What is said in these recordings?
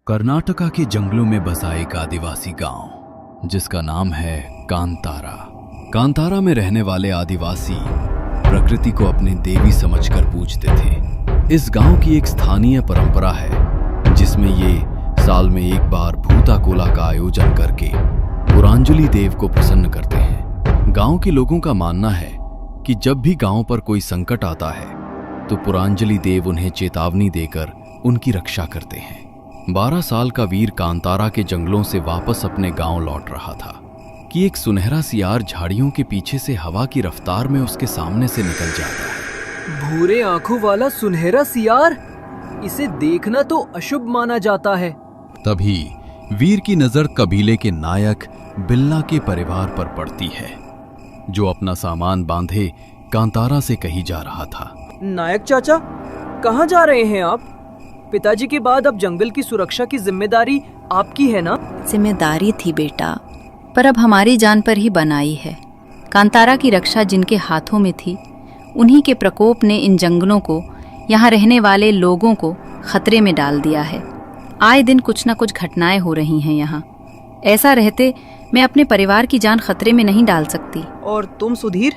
कर्नाटका के जंगलों में बसा एक आदिवासी गांव जिसका नाम है कांतारा। कांतारा में रहने वाले आदिवासी प्रकृति को अपनी देवी समझकर पूजते थे। इस गांव की एक स्थानीय परंपरा है जिसमें ये साल में एक बार भूता कोला का आयोजन करके पुरांजलि देव को प्रसन्न करते हैं। गांव के लोगों का मानना है कि जब भी गांव पर कोई संकट आता है तो पुरांजलि देव उन्हें चेतावनी देकर उनकी रक्षा करते हैं। 12 साल का वीर कांतारा के जंगलों से वापस अपने गांव लौट रहा था कि एक सुनहरा सियार झाड़ियों के पीछे से हवा की रफ्तार में उसके सामने से निकल जाता है। भूरे आंखों वाला सुनहरा सियार, इसे देखना तो अशुभ माना जाता है। तभी वीर की नजर कबीले के नायक बिल्ला के परिवार पर पड़ती है, जो अपना सामान बांधे कांतारा से कहीं जा रहा था। नायक चाचा, कहाँ जा रहे हैं आप? पिताजी के बाद अब जंगल की सुरक्षा की जिम्मेदारी आपकी है ना? जिम्मेदारी थी बेटा, पर अब हमारी जान पर ही बनाई है। कांतारा की रक्षा जिनके हाथों में थी, उन्हीं के प्रकोप ने इन जंगलों को, यहाँ रहने वाले लोगों को खतरे में डाल दिया है। आए दिन कुछ न कुछ घटनाएं हो रही हैं यहाँ। ऐसा रहते मैं अपने परिवार की जान खतरे में नहीं डाल सकती। और तुम सुधीर,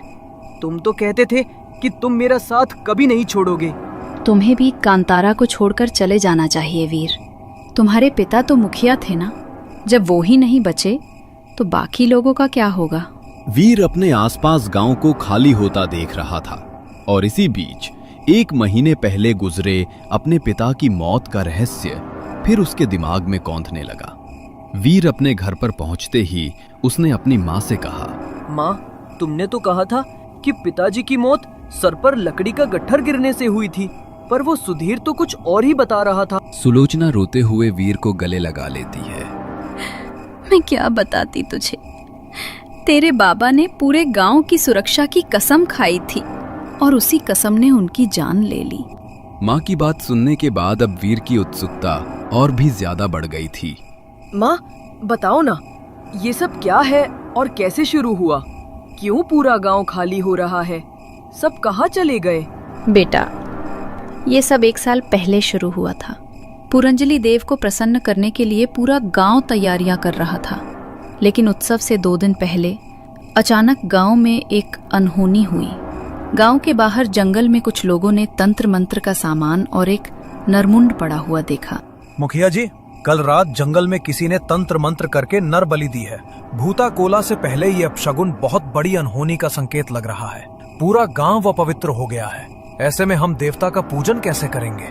तुम तो कहते थे कि तुम मेरा साथ कभी नहीं छोड़ोगे। तुम्हें भी कांतारा को छोड़कर चले जाना चाहिए वीर। तुम्हारे पिता तो मुखिया थे ना, जब वो ही नहीं बचे तो बाकी लोगों का क्या होगा? वीर अपने आसपास गांव को खाली होता देख रहा था और इसी बीच 1 महीने पहले गुजरे अपने पिता की मौत का रहस्य फिर उसके दिमाग में कौंधने लगा। वीर अपने घर पर पहुंचते ही उसने अपनी माँ से कहा, माँ, तुमने तो कहा था कि पिताजी की मौत सर पर लकड़ी का गट्ठर गिरने से हुई थी, पर वो सुधीर तो कुछ और ही बता रहा था। सुलोचना रोते हुए वीर को गले लगा लेती है। मैं क्या बताती तुझे, तेरे बाबा ने पूरे गांव की सुरक्षा की कसम खाई थी और उसी कसम ने उनकी जान ले ली। माँ की बात सुनने के बाद अब वीर की उत्सुकता और भी ज्यादा बढ़ गई थी। माँ, बताओ ना, ये सब क्या है और कैसे शुरू हुआ? क्यों पूरा गांव खाली हो रहा है? सब कहाँ चले गए? बेटा, ये सब 1 साल पहले शुरू हुआ था। पुरंजलि देव को प्रसन्न करने के लिए पूरा गांव तैयारियां कर रहा था, लेकिन उत्सव से 2 दिन पहले अचानक गांव में एक अनहोनी हुई। गांव के बाहर जंगल में कुछ लोगों ने तंत्र मंत्र का सामान और एक नरमुंड पड़ा हुआ देखा। मुखिया जी, कल रात जंगल में किसी ने तंत्र मंत्र करके नर बलि दी है। भूता कोला से पहले ये अपशगुन बहुत बड़ी अनहोनी का संकेत लग रहा है। पूरा गांव अपवित्र हो गया है। ऐसे में हम देवता का पूजन कैसे करेंगे?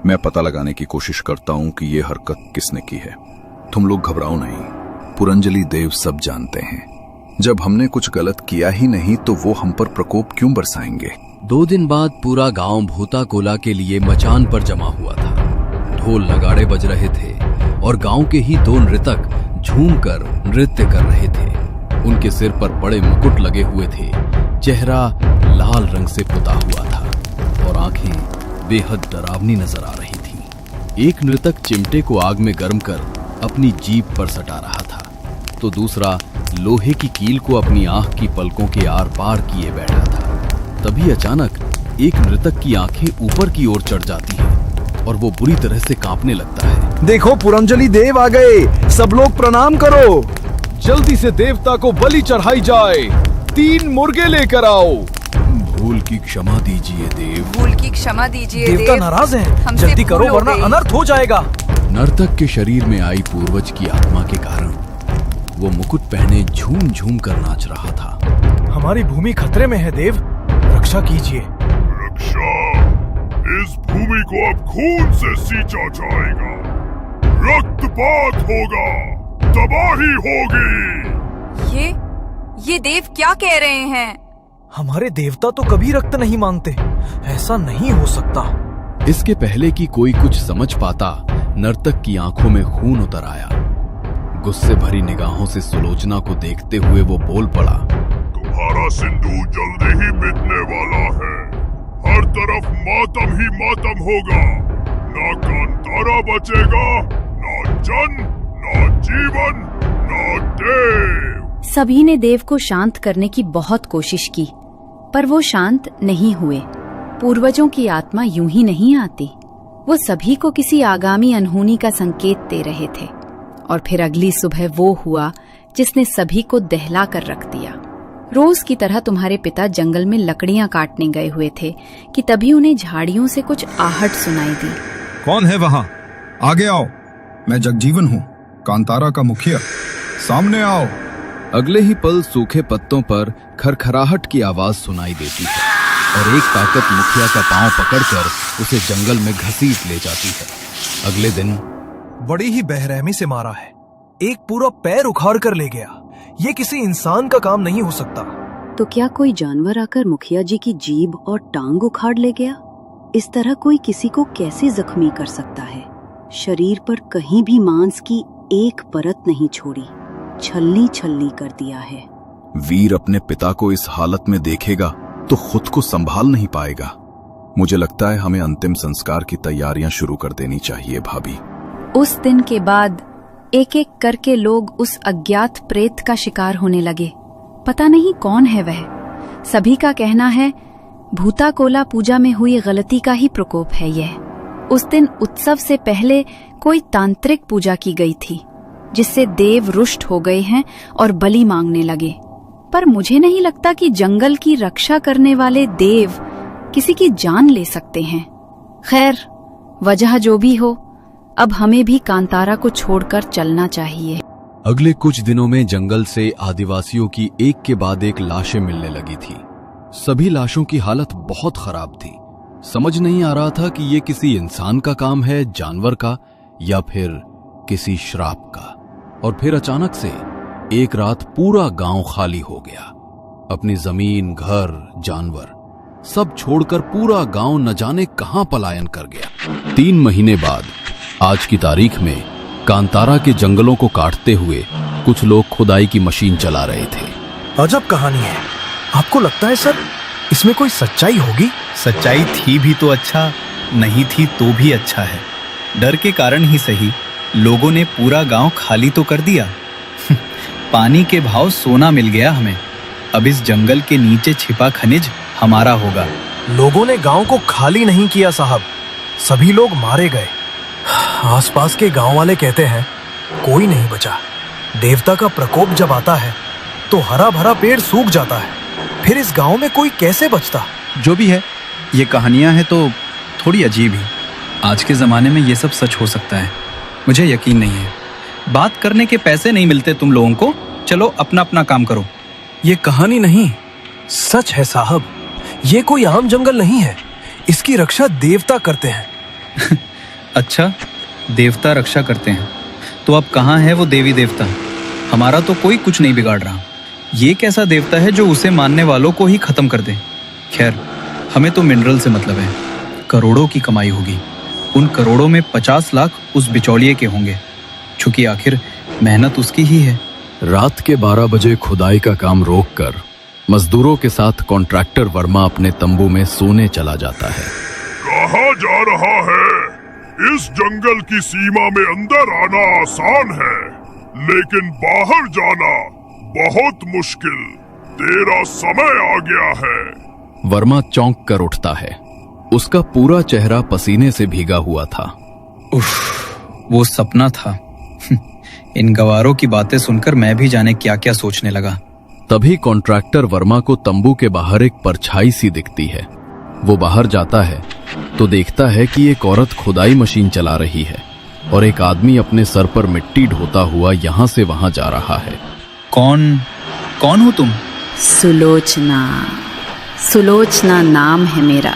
मैं पता लगाने की कोशिश करता हूँ कि ये हरकत किसने की है। तुम लोग घबराओ नहीं, पुरंजलि देव सब जानते हैं। जब हमने कुछ गलत किया ही नहीं तो वो हम पर प्रकोप क्यों बरसाएंगे? 2 दिन बाद पूरा गांव भूता कोला के लिए मचान पर जमा हुआ था। ढोल नगाड़े बज रहे थे और गांव के ही 2 नृतक झूमकर नृत्य कर रहे थे। उनके सिर पर बड़े मुकुट लगे हुए थे, चेहरा लाल रंग से पुता हुआ था और आंखें बेहद डरावनी नजर आ रही थीं। एक नृतक चिमटे को आग में गर्म कर अपनी जीभ पर सटा रहा था, तो दूसरा लोहे की कील को अपनी आंख की पलकों के आर पार किए बैठा था। तभी अचानक एक नृतक की आंखें ऊपर की ओर चढ़ जाती हैं और वो बुरी तरह से कांपने लगता है। देखो, पुरंजलि देव आ गए, सब लोग प्रणाम करो। जल्दी से देवता को बलि चढ़ाई जाए। 3 मुर्गे लेकर आओ। भूल की क्षमा दीजिए देव। भूल की क्षमा दीजिए देव। देवता नाराज हैं, जल्दी करो वरना अनर्थ हो जाएगा। नर्तक के शरीर में आई पूर्वज की आत्मा के कारण वो मुकुट पहने झूम झूम कर नाच रहा था। हमारी भूमि खतरे में है देव, रक्षा कीजिए। रक्षा? इस भूमि को अब खून से सींचा जाएगा, रक्तपात होगा, तबाही होगी। ये देव क्या कह रहे हैं? हमारे देवता तो कभी रक्त नहीं मांगते, ऐसा नहीं हो सकता। इसके पहले कि कोई कुछ समझ पाता, नर्तक की आंखों में खून उतर आया। गुस्से भरी निगाहों से सुलोचना को देखते हुए वो बोल पड़ा, तुम्हारा सिंदूर जल्दी ही मिटने वाला है। हर तरफ मातम ही मातम होगा। ना कांतारा बचेगा, ना जन, ना जीवन, ना देव। सभी ने देव को शांत करने की बहुत कोशिश की, पर वो शांत नहीं हुए। पूर्वजों की आत्मा यूं ही नहीं आती। वो सभी को किसी आगामी अनहोनी का संकेत दे रहे थे। और फिर अगली सुबह वो हुआ जिसने सभी को दहला कर रख दिया। रोज की तरह तुम्हारे पिता जंगल में लकड़ियां काटने गए हुए थे कि तभी उन्हें झाड़ियों से कुछ आहट सुनाई दी। कौन है वहां? आगे आओ। मैं जगजीवन हूँ, कांतारा का मुखिया। सामने आओ। अगले ही पल सूखे पत्तों पर खरखराहट की आवाज सुनाई देती है और एक ताकत मुखिया का पांव पकड़कर उसे जंगल में घसीट ले जाती है। अगले दिन बड़ी ही बेरहमी से मारा है। एक पूरा पैर उखाड़ कर ले गया। ये किसी इंसान का काम नहीं हो सकता। तो क्या कोई जानवर आकर मुखिया जी की जीभ और टांग उखाड़ ले गया? इस तरह कोई किसी को कैसे जख्मी कर सकता है? शरीर पर कहीं भी मांस की एक परत नहीं छोड़ी, छलनी छलनी कर दिया है। वीर अपने पिता को इस हालत में देखेगा तो खुद को संभाल नहीं पाएगा। मुझे लगता है हमें अंतिम संस्कार की तैयारियां शुरू कर देनी चाहिए भाभी। उस दिन के बाद एक एक करके लोग उस अज्ञात प्रेत का शिकार होने लगे। पता नहीं कौन है वह। सभी का कहना है भूताकोला पूजा में हुई गलती का ही प्रकोप है यह। उस दिन उत्सव से पहले कोई तांत्रिक पूजा की गई थी जिससे देव रुष्ट हो गए हैं और बलि मांगने लगे। पर मुझे नहीं लगता कि जंगल की रक्षा करने वाले देव किसी की जान ले सकते हैं। खैर, वजह जो भी हो, अब हमें भी कांतारा को छोड़कर चलना चाहिए। अगले कुछ दिनों में जंगल से आदिवासियों की एक के बाद एक लाशें मिलने लगी थी। सभी लाशों की हालत बहुत खराब थी। समझ नहीं आ रहा था कि ये किसी इंसान का काम है, जानवर का, या फिर किसी श्राप का। और फिर अचानक से एक रात पूरा गांव खाली हो गया। अपनी जमीन, घर, जानवर सब छोड़कर पूरा गांव न जाने कहां पलायन कर गया। 3 महीने बाद आज की तारीख में कांतारा के जंगलों को काटते हुए कुछ लोग खुदाई की मशीन चला रहे थे। अजब कहानी है। आपको लगता है सर इसमें कोई सच्चाई होगी? सच्चाई थी भी तो अच्छा, नहीं थी तो भी अच्छा है। डर के कारण ही सही लोगों ने पूरा गांव खाली तो कर दिया। पानी के भाव सोना मिल गया हमें। अब इस जंगल के नीचे छिपा खनिज हमारा होगा। लोगों ने गांव को खाली नहीं किया साहब, सभी लोग मारे गए। आसपास के गांव वाले कहते हैं कोई नहीं बचा। देवता का प्रकोप जब आता है तो हरा भरा पेड़ सूख जाता है, फिर इस गांव में कोई कैसे बचता? जो भी है, ये कहानियां हैं तो थोड़ी अजीब ही। आज के ज़माने में ये सब सच हो सकता है, मुझे यकीन नहीं है। बात करने के पैसे नहीं मिलते तुम लोगों को, चलो अपना अपना काम करो। ये कहानी नहीं, सच है साहब। ये कोई आम जंगल नहीं है, इसकी रक्षा देवता करते हैं। अच्छा, देवता रक्षा करते हैं तो अब कहाँ है वो देवी देवता? हमारा तो कोई कुछ नहीं बिगाड़ रहा। ये कैसा देवता है जो उसे मानने वालों को ही खत्म कर दे? खैर, हमें तो मिनरल से मतलब है। करोड़ों की कमाई होगी। उन करोड़ों में 50 लाख उस बिचौलिए के होंगे, चूंकि आखिर मेहनत उसकी ही है। रात के 12 बजे खुदाई का काम रोककर मजदूरों के साथ कॉन्ट्रैक्टर वर्मा अपने तंबू में सोने चला जाता है। कहाँ जा रहा है? इस जंगल की सीमा में अंदर आना आसान है, लेकिन बाहर जाना बहुत मुश्किल। तेरा समय आ गया है। वर्मा चौंक कर उठता है। उसका पूरा चेहरा पसीने से भीगा हुआ था। उफ, वो सपना था। इन गवारों की बातें सुनकर मैं भी जाने क्या क्या सोचने लगा। तभी कॉन्ट्रैक्टर वर्मा को तंबू के बाहर एक परछाई सी दिखती है। वो बाहर जाता है तो देखता है कि एक औरत खुदाई मशीन चला रही है और एक आदमी अपने सर पर मिट्टी ढोता हुआ यहाँ से वहां जा रहा है। कौन हो तुम? सुलोचना। सुलोचना नाम है मेरा।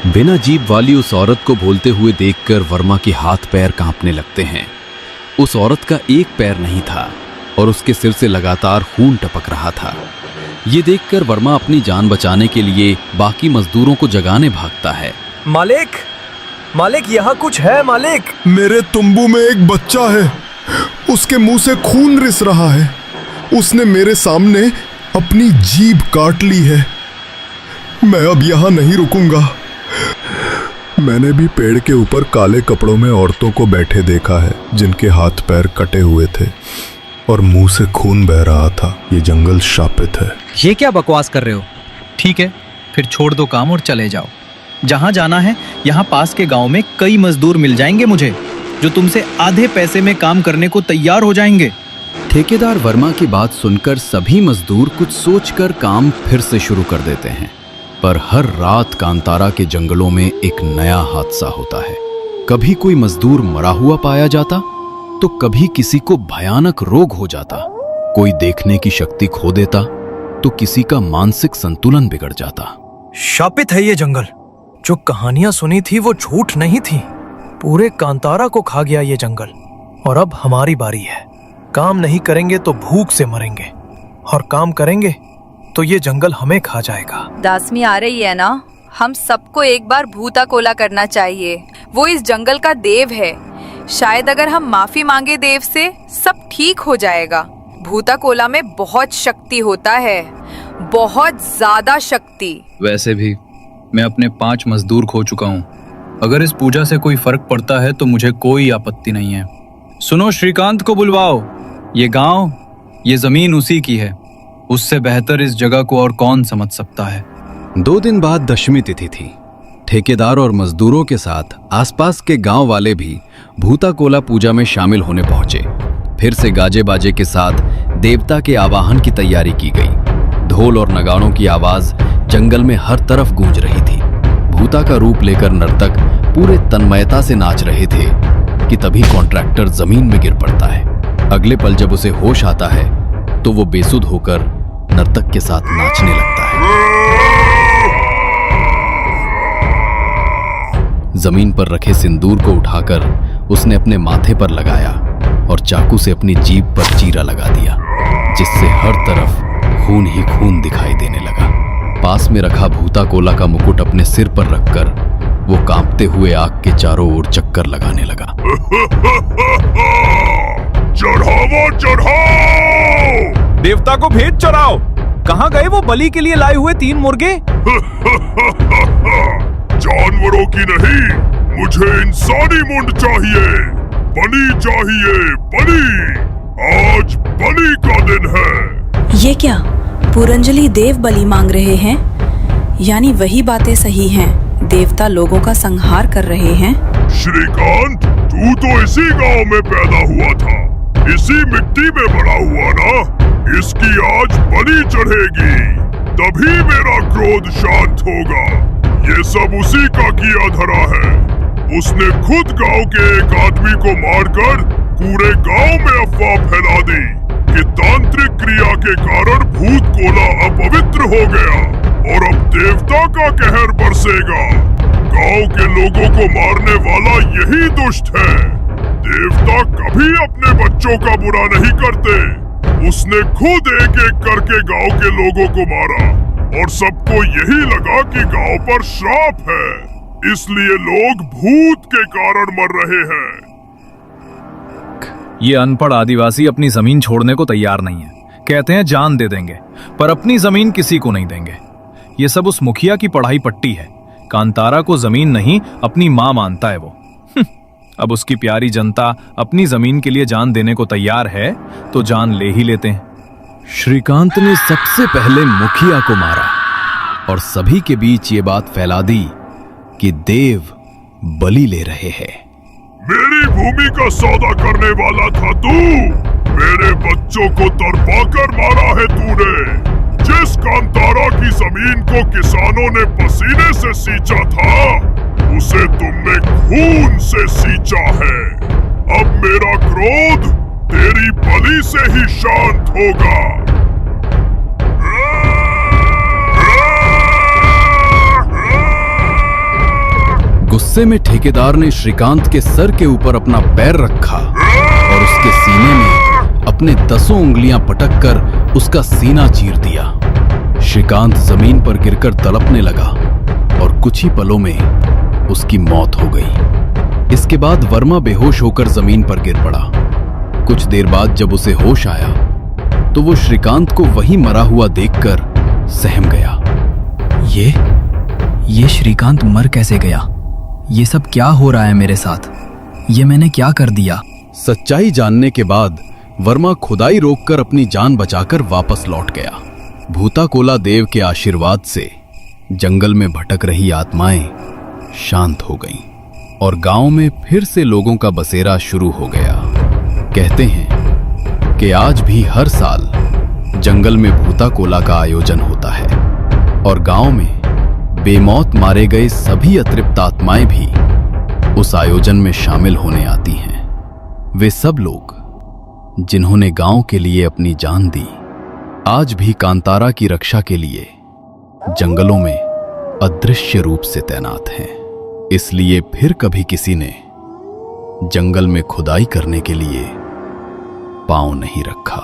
बिना जीभ वाली उस औरत को बोलते हुए देखकर वर्मा के हाथ पैर कांपने लगते हैं। उस औरत का एक पैर नहीं था और उसके सिर से लगातार खून टपक रहा था। ये देखकर वर्मा अपनी जान बचाने के लिए बाकी मजदूरों को जगाने भागता है। मालिक, मालिक यहाँ कुछ है मालिक। मेरे तंबू में एक बच्चा है, उसके मुंह से खून रिस रहा है। उसने मेरे सामने अपनी जीभ काट ली है। मैं अब यहाँ नहीं रुकूंगा। मैंने भी पेड़ के ऊपर काले कपड़ों में औरतों को बैठे देखा है, जिनके हाथ पैर कटे हुए थे और मुंह से खून बह रहा था। ये जंगल शापित है। ये क्या बकवास कर रहे हो? ठीक है, फिर छोड़ दो काम और चले जाओ। जहां जाना है यहाँ पास के गांव में कई मजदूर मिल जाएंगे मुझे, जो तुमसे आधे पैसे में काम करने को तैयार हो जाएंगे। ठेकेदार वर्मा की बात सुनकर सभी मजदूर कुछ सोचकर काम फिर से शुरू कर देते हैं। पर हर रात कांतारा के जंगलों में एक नया हादसा होता है। कभी कोई मजदूर मरा हुआ पाया जाता, तो कभी किसी को भयानक रोग हो जाता। कोई देखने की शक्ति खो देता, तो किसी का मानसिक संतुलन बिगड़ जाता। शापित है ये जंगल। जो कहानियां सुनी थी वो झूठ नहीं थी। पूरे कांतारा को खा गया ये जंगल। और अब हमारी बारी है। काम नहीं करेंगे तो भूख से मरेंगे, और काम करेंगे तो ये जंगल हमें खा जाएगा। दासमी आ रही है ना, हम सबको एक बार भूता कोला करना चाहिए। वो इस जंगल का देव है। शायद अगर हम माफी मांगे देव से, सब ठीक हो जाएगा। भूता कोला में बहुत शक्ति होता है, बहुत ज्यादा शक्ति। वैसे भी मैं अपने 5 मजदूर खो चुका हूँ। अगर इस पूजा से कोई फर्क पड़ता है तो मुझे कोई आपत्ति नहीं है। सुनो, श्रीकांत को बुलवाओ। ये गांव, ये जमीन उसी की है। उससे बेहतर इस जगह को और कौन समझ सकता है। 2 दिन बाद दशमी तिथि थी। ठेकेदार और मजदूरों के साथ आसपास के गांव वाले भी भूता कोला पूजा में शामिल होने पहुंचे। फिर से गाजे बाजे के साथ देवता के आवाहन की तैयारी की गई। ढोल और नगाड़ों की आवाज जंगल में हर तरफ गूंज रही थी। भूता का रूप लेकर नर्तक पूरे तन्मयता से नाच रहे थे कि तभी कॉन्ट्रैक्टर जमीन में गिर पड़ता है। अगले पल जब उसे होश आता है तो वो बेसुध होकर नर्तक के साथ नाचने लगता है। जमीन पर रखे सिंदूर को उठाकर उसने अपने माथे पर लगाया और चाकू से अपनी जीभ पर चीरा लगा दिया, जिससे हर तरफ खून ही खून दिखाई देने लगा। पास में रखा भूता कोला का मुकुट अपने सिर पर रखकर वो कांपते हुए आग के चारों ओर चक्कर लगाने लगा। चढ़ावा चढ़ाओ! देवता को भेद चढ़ाओ। कहाँ गए वो बलि के लिए लाए हुए 3 मुर्गे? जानवरों की नहीं, मुझे इंसानी मुंड चाहिए। बलि चाहिए, बलि। आज बलि का दिन है। ये क्या, पुरंजलि देव बलि मांग रहे हैं? यानी वही बातें सही हैं, देवता लोगों का संहार कर रहे हैं। श्रीकांत, तू तो इसी गांव में पैदा हुआ था, इसी मिट्टी में बड़ा हुआ ना। इसकी आज बलि चढ़ेगी, तभी मेरा क्रोध शांत होगा। ये सब उसी का किया धरा है। उसने खुद गांव के एक आदमी को मारकर पूरे गांव में अफवाह फैला दी कि तांत्रिक क्रिया के कारण भूत कोला अपवित्र हो गया और अब देवता का कहर बरसेगा। गांव के लोगों को मारने वाला यही दुष्ट है। देवता कभी अपने बच्चों का बुरा नहीं करते। उसने खुद एक एक करके गांव के लोगों को मारा और सबको यही लगा कि गांव पर श्राप है, इसलिए लोग भूत के कारण मर रहे हैं। ये अनपढ़ आदिवासी अपनी जमीन छोड़ने को तैयार नहीं है। कहते हैं जान दे देंगे, पर अपनी जमीन किसी को नहीं देंगे। ये सब उस मुखिया की पढ़ाई पट्टी है। कांतारा को जमीन नहीं, अपनी मां मानता है वो। अब उसकी प्यारी जनता अपनी जमीन के लिए जान देने को तैयार है तो जान ले ही लेते हैं। श्रीकांत ने सबसे पहले मुखिया को मारा और सभी के बीच ये बात फैला दी कि देव बलि ले रहे हैं। मेरी भूमि का सौदा करने वाला था तू। मेरे बच्चों को तरपाकर मारा है तूने। जिस कांतारा की जमीन को किसानों ने पसीने से सींचा था, उसे तुमने खून से सींचा है। अब मेरा क्रोध तेरी बलि से ही शांत होगा। गुस्से में ठेकेदार ने श्रीकांत के सर के ऊपर अपना पैर रखा और उसके सीने में अपने 10 उंगलियां पटककर उसका सीना चीर दिया। श्रीकांत जमीन पर गिरकर तड़पने लगा और कुछ ही पलों में उसकी मौत हो गई। इसके बाद वर्मा बेहोश होकर जमीन पर गिर पड़ा। कुछ देर बाद जब उसे होश आया तो वो श्रीकांत को वहीं मरा हुआ देखकर सहम गया। ये श्रीकांत मर कैसे गया? ये सब क्या हो रहा है मेरे साथ? ये मैंने क्या कर दिया? सच्चाई जानने के बाद वर्मा खुदाई रोककर अपनी जान बचाकर वापस लौट गया। भूता कोला देव के आशीर्वाद से जंगल में भटक रही आत्माएं शांत हो गईं और गांव में फिर से लोगों का बसेरा शुरू हो गया। कहते हैं कि आज भी हर साल जंगल में भूता कोला का आयोजन होता है और गांव में बेमौत मारे गए सभी अतृप्त आत्माएं भी उस आयोजन में शामिल होने आती हैं। वे सब लोग जिन्होंने गांव के लिए अपनी जान दी, आज भी कांतारा की रक्षा के लिए जंगलों में अदृश्य रूप से तैनात हैं। इसलिए फिर कभी किसी ने जंगल में खुदाई करने के लिए पांव नहीं रखा।